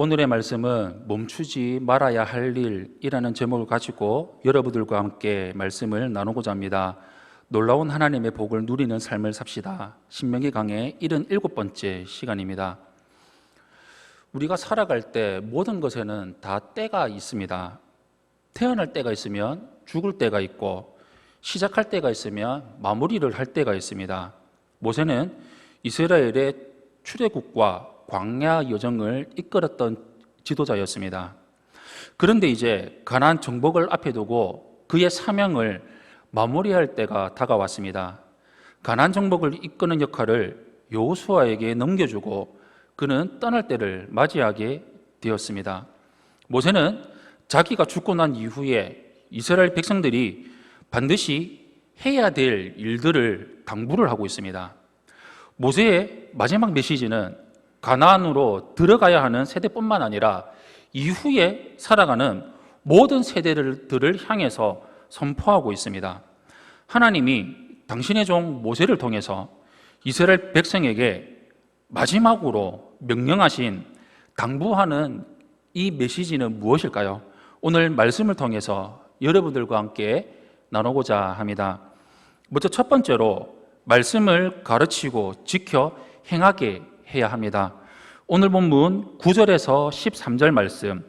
오늘의 말씀은 멈추지 말아야 할 일이라는 제목을 가지고 여러분들과 함께 말씀을 나누고자 합니다. 놀라운 하나님의 복을 누리는 삶을 삽시다. 신명기 강의 77번째 시간입니다. 우리가 살아갈 때 모든 것에는 다 때가 있습니다. 태어날 때가 있으면 죽을 때가 있고, 시작할 때가 있으면 마무리를 할 때가 있습니다. 모세는 이스라엘의 출애굽과 광야 여정을 이끌었던 지도자였습니다. 그런데 이제 가나안 정복을 앞에 두고 그의 사명을 마무리할 때가 다가왔습니다. 가나안 정복을 이끄는 역할을 여호수아에게 넘겨주고 그는 떠날 때를 맞이하게 되었습니다. 모세는 자기가 죽고 난 이후에 이스라엘 백성들이 반드시 해야 될 일들을 당부를 하고 있습니다. 모세의 마지막 메시지는 가나안으로 들어가야 하는 세대뿐만 아니라 이후에 살아가는 모든 세대들을 향해서 선포하고 있습니다. 하나님이 당신의 종 모세를 통해서 이스라엘 백성에게 마지막으로 명령하신 당부하는 이 메시지는 무엇일까요? 오늘 말씀을 통해서 여러분들과 함께 나누고자 합니다. 먼저 첫 번째로 말씀을 가르치고 지켜 행하게 해야 합니다. 오늘 본문 9절에서 13절 말씀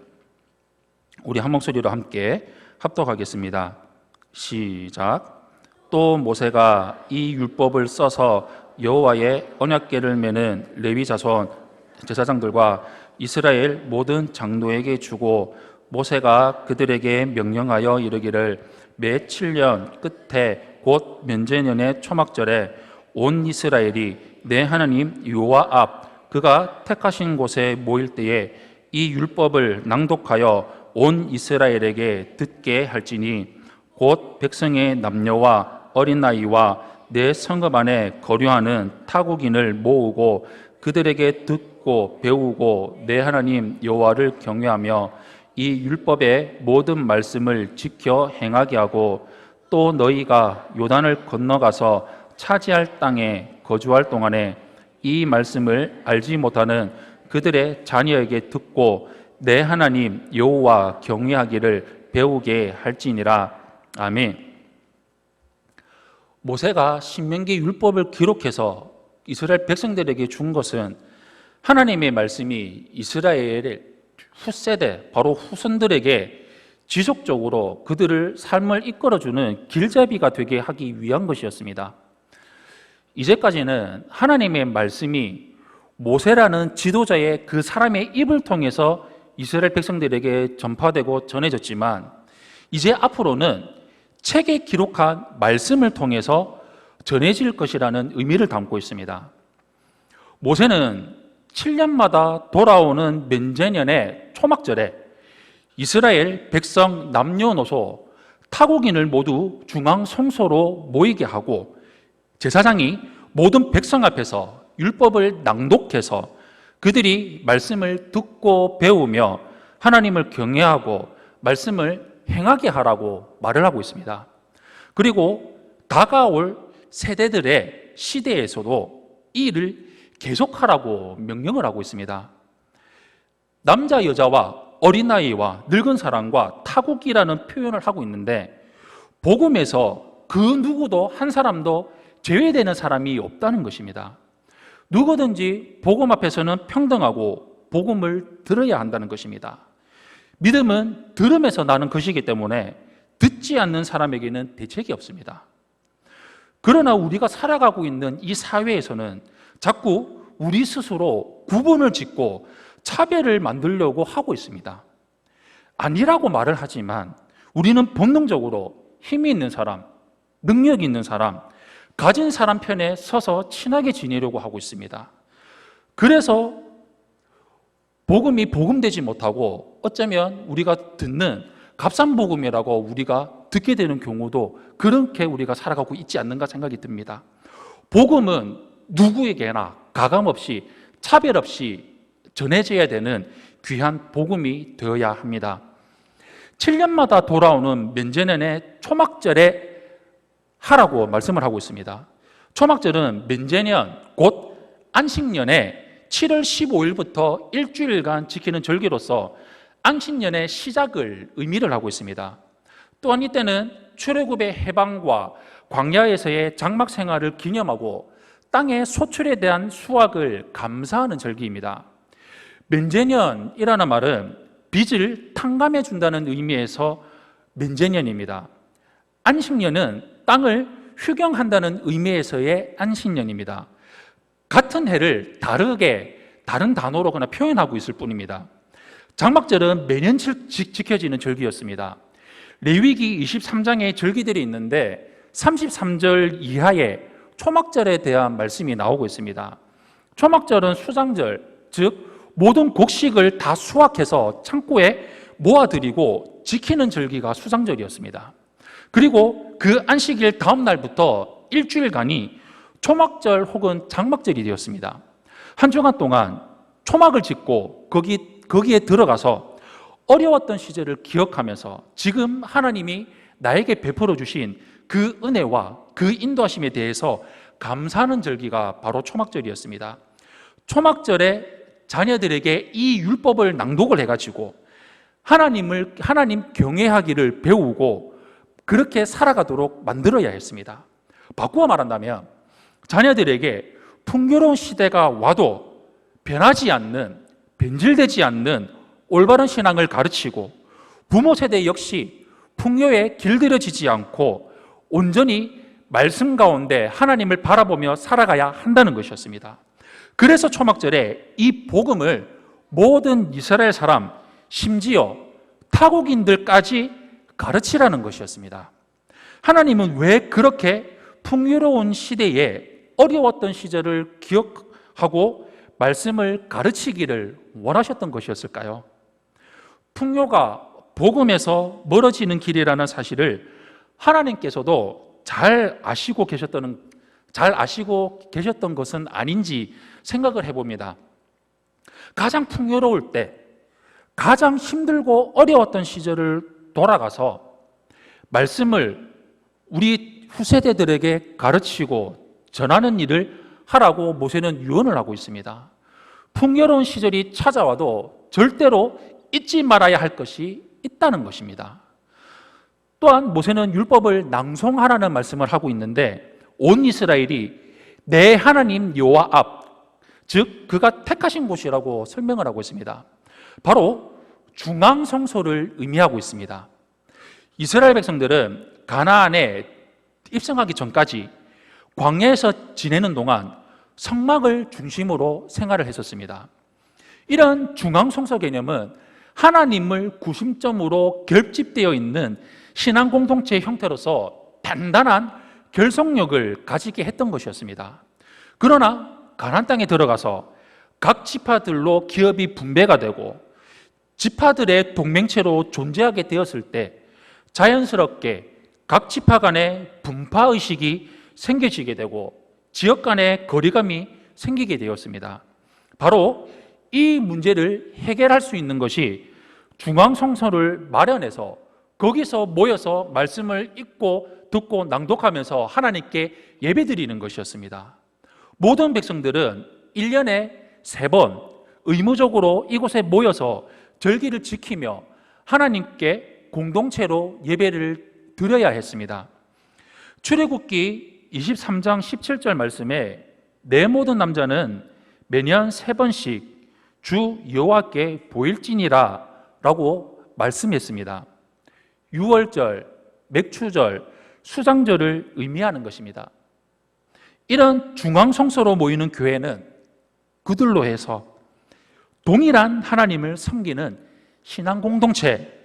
우리 한 목소리로 함께 합독하겠습니다. 시작. 또 모세가 이 율법을 써서 여호와의 언약궤를 메는 레위 자손 제사장들과 이스라엘 모든 장로에게 주고 모세가 그들에게 명령하여 이르기를 매 7년 끝에 곧 면제년의 초막절에 온 이스라엘이 내 하나님 여호와 앞 그가 택하신 곳에 모일 때에 이 율법을 낭독하여 온 이스라엘에게 듣게 할지니 곧 백성의 남녀와 어린 아이와 내 성읍 안에 거류하는 타국인을 모으고 그들에게 듣고 배우고 내 하나님 여호와를 경외하며 이 율법의 모든 말씀을 지켜 행하게 하고 또 너희가 요단을 건너가서 차지할 땅에 거주할 동안에 이 말씀을 알지 못하는 그들의 자녀에게 듣고 내 하나님 여호와 경외하기를 배우게 할지니라. 아멘. 모세가 신명기 율법을 기록해서 이스라엘 백성들에게 준 것은 하나님의 말씀이 이스라엘의 후세대, 바로 후손들에게 지속적으로 그들을 삶을 이끌어주는 길잡이가 되게 하기 위한 것이었습니다. 이제까지는 하나님의 말씀이 모세라는 지도자의 그 사람의 입을 통해서 이스라엘 백성들에게 전파되고 전해졌지만 이제 앞으로는 책에 기록한 말씀을 통해서 전해질 것이라는 의미를 담고 있습니다. 모세는 7년마다 돌아오는 면제년의 초막절에 이스라엘 백성 남녀노소 타국인을 모두 중앙 성소로 모이게 하고 제사장이 모든 백성 앞에서 율법을 낭독해서 그들이 말씀을 듣고 배우며 하나님을 경외하고 말씀을 행하게 하라고 말을 하고 있습니다. 그리고 다가올 세대들의 시대에서도 이 일을 계속하라고 명령을 하고 있습니다. 남자, 여자와 어린아이와 늙은 사람과 타국이라는 표현을 하고 있는데 복음에서 그 누구도 한 사람도 제외되는 사람이 없다는 것입니다. 누구든지 복음 앞에서는 평등하고 복음을 들어야 한다는 것입니다. 믿음은 들음에서 나는 것이기 때문에 듣지 않는 사람에게는 대책이 없습니다. 그러나 우리가 살아가고 있는 이 사회에서는 자꾸 우리 스스로 구분을 짓고 차별을 만들려고 하고 있습니다. 아니라고 말을 하지만 우리는 본능적으로 힘이 있는 사람, 능력이 있는 사람, 가진 사람 편에 서서 친하게 지내려고 하고 있습니다. 그래서 복음이 복음되지 못하고 어쩌면 우리가 듣는 값싼 복음이라고 우리가 듣게 되는 경우도 그렇게 우리가 살아가고 있지 않는가 생각이 듭니다. 복음은 누구에게나 가감없이 차별 없이 전해져야 되는 귀한 복음이 되어야 합니다. 7년마다 돌아오는 면제년의 초막절에 하라고 말씀을 하고 있습니다. 초막절은 면제년 곧 안식년의 7월 15일부터 일주일간 지키는 절기로서 안식년의 시작을 의미를 하고 있습니다. 또한 이때는 출애굽의 해방과 광야에서의 장막 생활을 기념하고 땅의 소출에 대한 수확을 감사하는 절기입니다. 면제년이라는 말은 빚을 탕감해 준다는 의미에서 면제년입니다. 안식년은 땅을 휴경한다는 의미에서의 안식년입니다. 같은 해를 다른 단어로 그냥 표현하고 있을 뿐입니다. 장막절은 매년 지켜지는 절기였습니다. 레위기 23장에 절기들이 있는데 33절 이하에 초막절에 대한 말씀이 나오고 있습니다. 초막절은 수장절, 즉 모든 곡식을 다 수확해서 창고에 모아들이고 지키는 절기가 수장절이었습니다. 그리고 그 안식일 다음 날부터 일주일간이 초막절 혹은 장막절이 되었습니다. 한 주간 동안 초막을 짓고 거기에 들어가서 어려웠던 시절을 기억하면서 지금 하나님이 나에게 베풀어 주신 그 은혜와 그 인도하심에 대해서 감사하는 절기가 바로 초막절이었습니다. 초막절에 자녀들에게 이 율법을 낭독을 해가지고 하나님 경외하기를 배우고 그렇게 살아가도록 만들어야 했습니다. 바꾸어 말한다면 자녀들에게 풍요로운 시대가 와도 변하지 않는, 변질되지 않는 올바른 신앙을 가르치고 부모 세대 역시 풍요에 길들여지지 않고 온전히 말씀 가운데 하나님을 바라보며 살아가야 한다는 것이었습니다. 그래서 초막절에 이 복음을 모든 이스라엘 사람, 심지어 타국인들까지 가르치라는 것이었습니다. 하나님은 왜 그렇게 풍요로운 시대에 어려웠던 시절을 기억하고 말씀을 가르치기를 원하셨던 것이었을까요? 풍요가 복음에서 멀어지는 길이라는 사실을 하나님께서도 잘 아시고 계셨던 것은 아닌지 생각을 해봅니다. 가장 풍요로울 때, 가장 힘들고 어려웠던 시절을 돌아가서 말씀을 우리 후세대들에게 가르치고 전하는 일을 하라고 모세는 유언을 하고 있습니다. 풍요로운 시절이 찾아와도 절대로 잊지 말아야 할 것이 있다는 것입니다. 또한 모세는 율법을 낭송하라는 말씀을 하고 있는데 온 이스라엘이 내 하나님 여호와 앞, 즉 그가 택하신 곳이라고 설명을 하고 있습니다. 바로 중앙성소를 의미하고 있습니다. 이스라엘 백성들은 가나안에 입성하기 전까지 광야에서 지내는 동안 성막을 중심으로 생활을 했었습니다. 이런 중앙성소 개념은 하나님을 구심점으로 결집되어 있는 신앙 공동체의 형태로서 단단한 결속력을 가지게 했던 것이었습니다. 그러나 가나안 땅에 들어가서 각 지파들로 기업이 분배가 되고 지파들의 동맹체로 존재하게 되었을 때 자연스럽게 각 지파 간의 분파 의식이 생겨지게 되고 지역 간의 거리감이 생기게 되었습니다. 바로 이 문제를 해결할 수 있는 것이 중앙성소를 마련해서 거기서 모여서 말씀을 읽고 듣고 낭독하면서 하나님께 예배드리는 것이었습니다. 모든 백성들은 1년에 3번 의무적으로 이곳에 모여서 절기를 지키며 하나님께 공동체로 예배를 드려야 했습니다. 출애굽기 23장 17절 말씀에 내 모든 남자는 매년 3번씩 주 여호와께 보일지니라 라고 말씀했습니다. 유월절, 맥추절, 수장절을 의미하는 것입니다. 이런 중앙성소로 모이는 교회는 그들로 해서 동일한 하나님을 섬기는 신앙 공동체,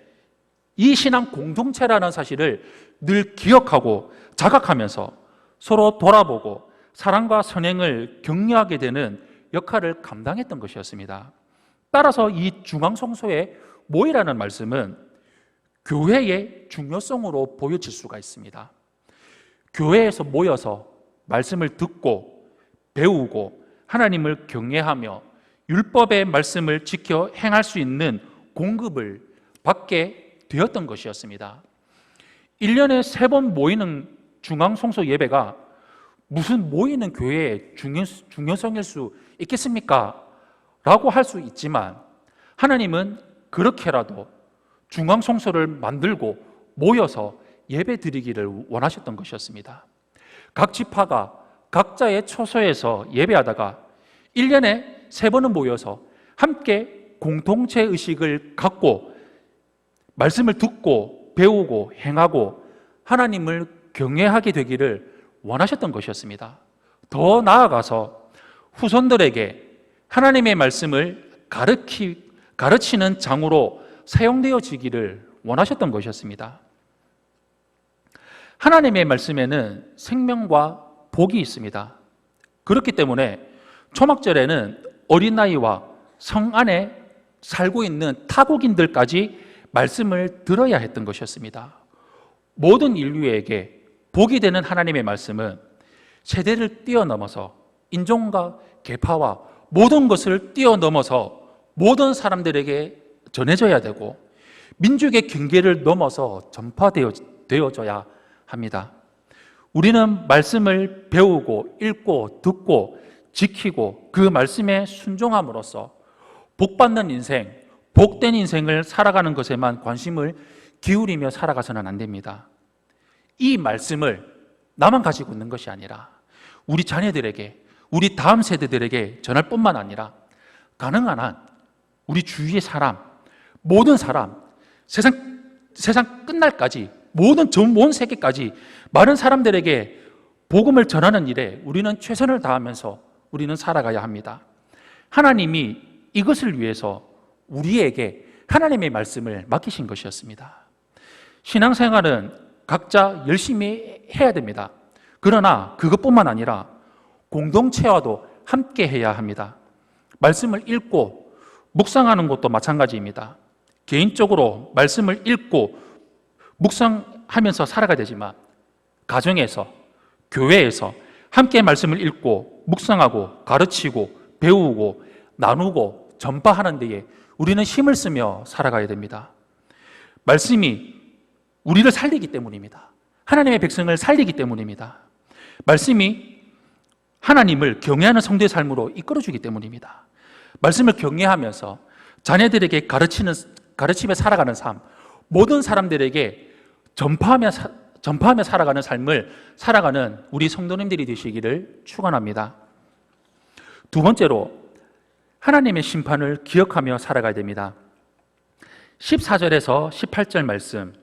이 신앙 공동체라는 사실을 늘 기억하고 자각하면서 서로 돌아보고 사랑과 선행을 격려하게 되는 역할을 감당했던 것이었습니다. 따라서 이 중앙성소에 모이라는 말씀은 교회의 중요성으로 보여질 수가 있습니다. 교회에서 모여서 말씀을 듣고 배우고 하나님을 경외하며 율법의 말씀을 지켜 행할 수 있는 공급을 받게 되었던 것이었습니다. 1년에 3번 모이는 중앙성소 예배가 무슨 모이는 교회의 중요성일 수 있겠습니까? 라고 할 수 있지만 하나님은 그렇게라도 중앙성소를 만들고 모여서 예배 드리기를 원하셨던 것이었습니다. 각 지파가 각자의 처소에서 예배하다가 1년에 3번은 모여서 함께 공동체 의식을 갖고 말씀을 듣고 배우고 행하고 하나님을 경외하게 되기를 원하셨던 것이었습니다. 더 나아가서 후손들에게 하나님의 말씀을 가르치는 장으로 사용되어지기를 원하셨던 것이었습니다. 하나님의 말씀에는 생명과 복이 있습니다. 그렇기 때문에 초막절에는 어린아이와 성 안에 살고 있는 타국인들까지 말씀을 들어야 했던 것이었습니다. 모든 인류에게 복이 되는 하나님의 말씀은 세대를 뛰어넘어서 인종과 계파와 모든 것을 뛰어넘어서 모든 사람들에게 전해져야 되고 민족의 경계를 넘어서 전파되어져야 합니다. 우리는 말씀을 배우고 읽고 듣고 지키고 그 말씀에 순종함으로써 복받는 인생, 복된 인생을 살아가는 것에만 관심을 기울이며 살아가서는 안 됩니다. 이 말씀을 나만 가지고 있는 것이 아니라 우리 자녀들에게, 우리 다음 세대들에게 전할 뿐만 아니라 가능한 한 우리 주위의 사람, 모든 사람, 세상 끝날까지 온 세계까지 많은 사람들에게 복음을 전하는 일에 우리는 최선을 다하면서 우리는 살아가야 합니다. 하나님이 이것을 위해서 우리에게 하나님의 말씀을 맡기신 것이었습니다. 신앙생활은 각자 열심히 해야 됩니다. 그러나 그것뿐만 아니라 공동체와도 함께 해야 합니다. 말씀을 읽고 묵상하는 것도 마찬가지입니다. 개인적으로 말씀을 읽고 묵상하면서 살아가야 되지만 가정에서, 교회에서 함께 말씀을 읽고 묵상하고 가르치고 배우고 나누고 전파하는 데에 우리는 힘을 쓰며 살아가야 됩니다. 말씀이 우리를 살리기 때문입니다. 하나님의 백성을 살리기 때문입니다. 말씀이 하나님을 경외하는 성도의 삶으로 이끌어주기 때문입니다. 말씀을 경외하면서 자녀들에게 가르치며 살아가는 삶, 모든 사람들에게 전파하며 살아가는 삶을 살아가는 우리 성도님들이 되시기를 축원합니다. 두 번째로 하나님의 심판을 기억하며 살아가야 됩니다. 14절에서 18절 말씀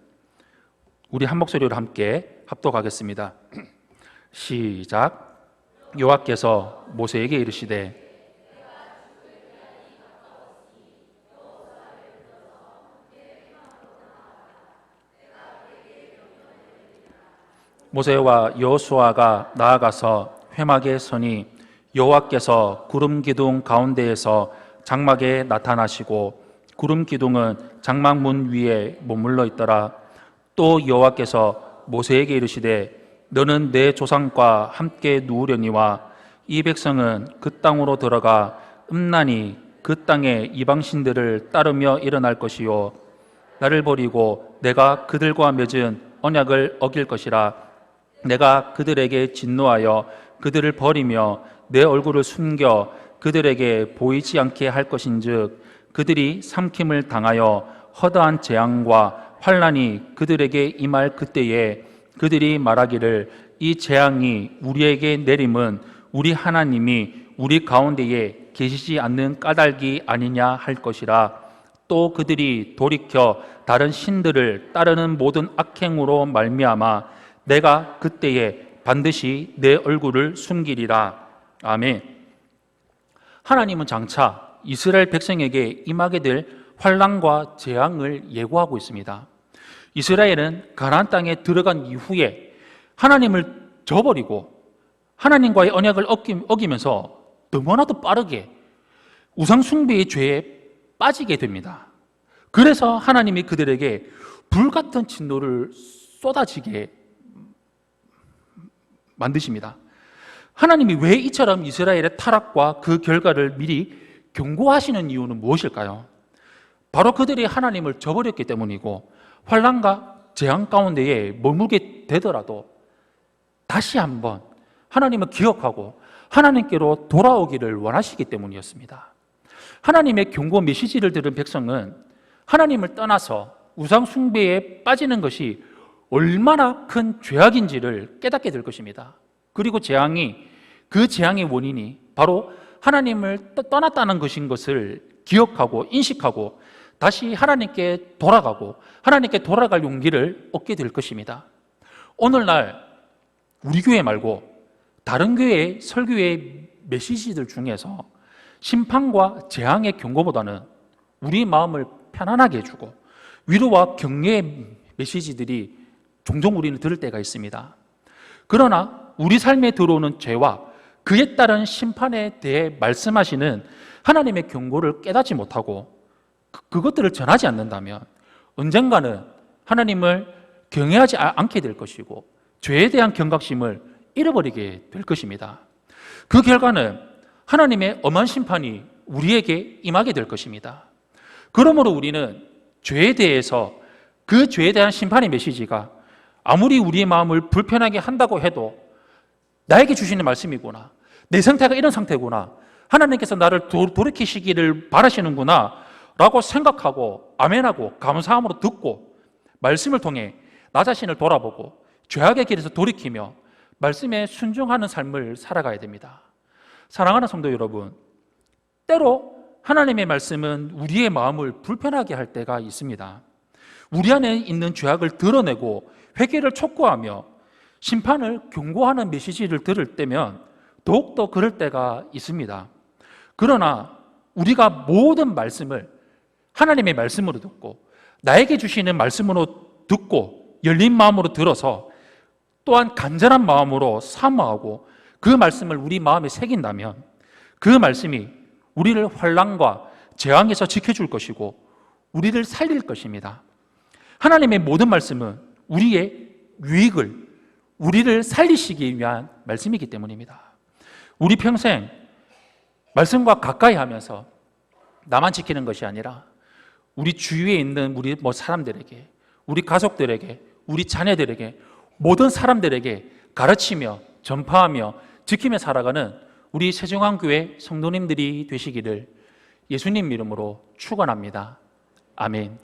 우리 한 목소리로 함께 합독하겠습니다. 시작. 여호와께서 모세에게 이르시되 모세와 여호수아가 나아가서 회막에 서니 여호와께서 구름 기둥 가운데에서 장막에 나타나시고 구름 기둥은 장막 문 위에 머물러 있더라. 또 여호와께서 모세에게 이르시되 너는 내 조상과 함께 누우려니와 이 백성은 그 땅으로 들어가 음란히 그 땅의 이방신들을 따르며 일어날 것이요 나를 버리고 내가 그들과 맺은 언약을 어길 것이라. 내가 그들에게 진노하여 그들을 버리며 내 얼굴을 숨겨 그들에게 보이지 않게 할 것인즉 그들이 삼킴을 당하여 허다한 재앙과 환난이 그들에게 임할 그때에 그들이 말하기를 이 재앙이 우리에게 내림은 우리 하나님이 우리 가운데에 계시지 않는 까닭이 아니냐 할 것이라. 또 그들이 돌이켜 다른 신들을 따르는 모든 악행으로 말미암아 내가 그때에 반드시 내 얼굴을 숨기리라. 아멘. 하나님은 장차 이스라엘 백성에게 임하게 될 환난과 재앙을 예고하고 있습니다. 이스라엘은 가나안 땅에 들어간 이후에 하나님을 저버리고 하나님과의 언약을 어기면서 너무나도 빠르게 우상숭배의 죄에 빠지게 됩니다. 그래서 하나님이 그들에게 불같은 진노를 쏟아지게 만드십니다. 하나님이 왜 이처럼 이스라엘의 타락과 그 결과를 미리 경고하시는 이유는 무엇일까요? 바로 그들이 하나님을 저버렸기 때문이고 환난과 재앙 가운데에 머물게 되더라도 다시 한번 하나님을 기억하고 하나님께로 돌아오기를 원하시기 때문이었습니다. 하나님의 경고 메시지를 들은 백성은 하나님을 떠나서 우상 숭배에 빠지는 것이 얼마나 큰 죄악인지를 깨닫게 될 것입니다. 그리고 그 재앙의 원인이 바로 하나님을 떠났다는 것인 것을 기억하고 인식하고 다시 하나님께 돌아가고 하나님께 돌아갈 용기를 얻게 될 것입니다. 오늘날 우리 교회 말고 다른 교회의 설교의 메시지들 중에서 심판과 재앙의 경고보다는 우리 마음을 편안하게 해주고 위로와 격려의 메시지들이 종종 우리는 들을 때가 있습니다. 그러나 우리 삶에 들어오는 죄와 그에 따른 심판에 대해 말씀하시는 하나님의 경고를 깨닫지 못하고 그것들을 전하지 않는다면 언젠가는 하나님을 경외하지 않게 될 것이고 죄에 대한 경각심을 잃어버리게 될 것입니다. 그 결과는 하나님의 엄한 심판이 우리에게 임하게 될 것입니다. 그러므로 우리는 죄에 대해서 그 죄에 대한 심판의 메시지가 아무리 우리의 마음을 불편하게 한다고 해도 나에게 주시는 말씀이구나, 내 상태가 이런 상태구나, 하나님께서 나를 돌이키시기를 바라시는구나 라고 생각하고 아멘하고 감사함으로 듣고 말씀을 통해 나 자신을 돌아보고 죄악의 길에서 돌이키며 말씀에 순종하는 삶을 살아가야 됩니다. 사랑하는 성도 여러분, 때로 하나님의 말씀은 우리의 마음을 불편하게 할 때가 있습니다. 우리 안에 있는 죄악을 드러내고 회개를 촉구하며 심판을 경고하는 메시지를 들을 때면 더욱더 그럴 때가 있습니다. 그러나 우리가 모든 말씀을 하나님의 말씀으로 듣고 나에게 주시는 말씀으로 듣고 열린 마음으로 들어서 또한 간절한 마음으로 사모하고 그 말씀을 우리 마음에 새긴다면 그 말씀이 우리를 환난과 재앙에서 지켜줄 것이고 우리를 살릴 것입니다. 하나님의 모든 말씀은 우리의 유익을, 우리를 살리시기 위한 말씀이기 때문입니다. 우리 평생 말씀과 가까이 하면서 나만 지키는 것이 아니라 우리 주위에 있는 우리 사람들에게, 우리 가족들에게, 우리 자녀들에게, 모든 사람들에게 가르치며 전파하며 지키며 살아가는 우리 세종안교회 성도님들이 되시기를 예수님 이름으로 축원합니다. 아멘.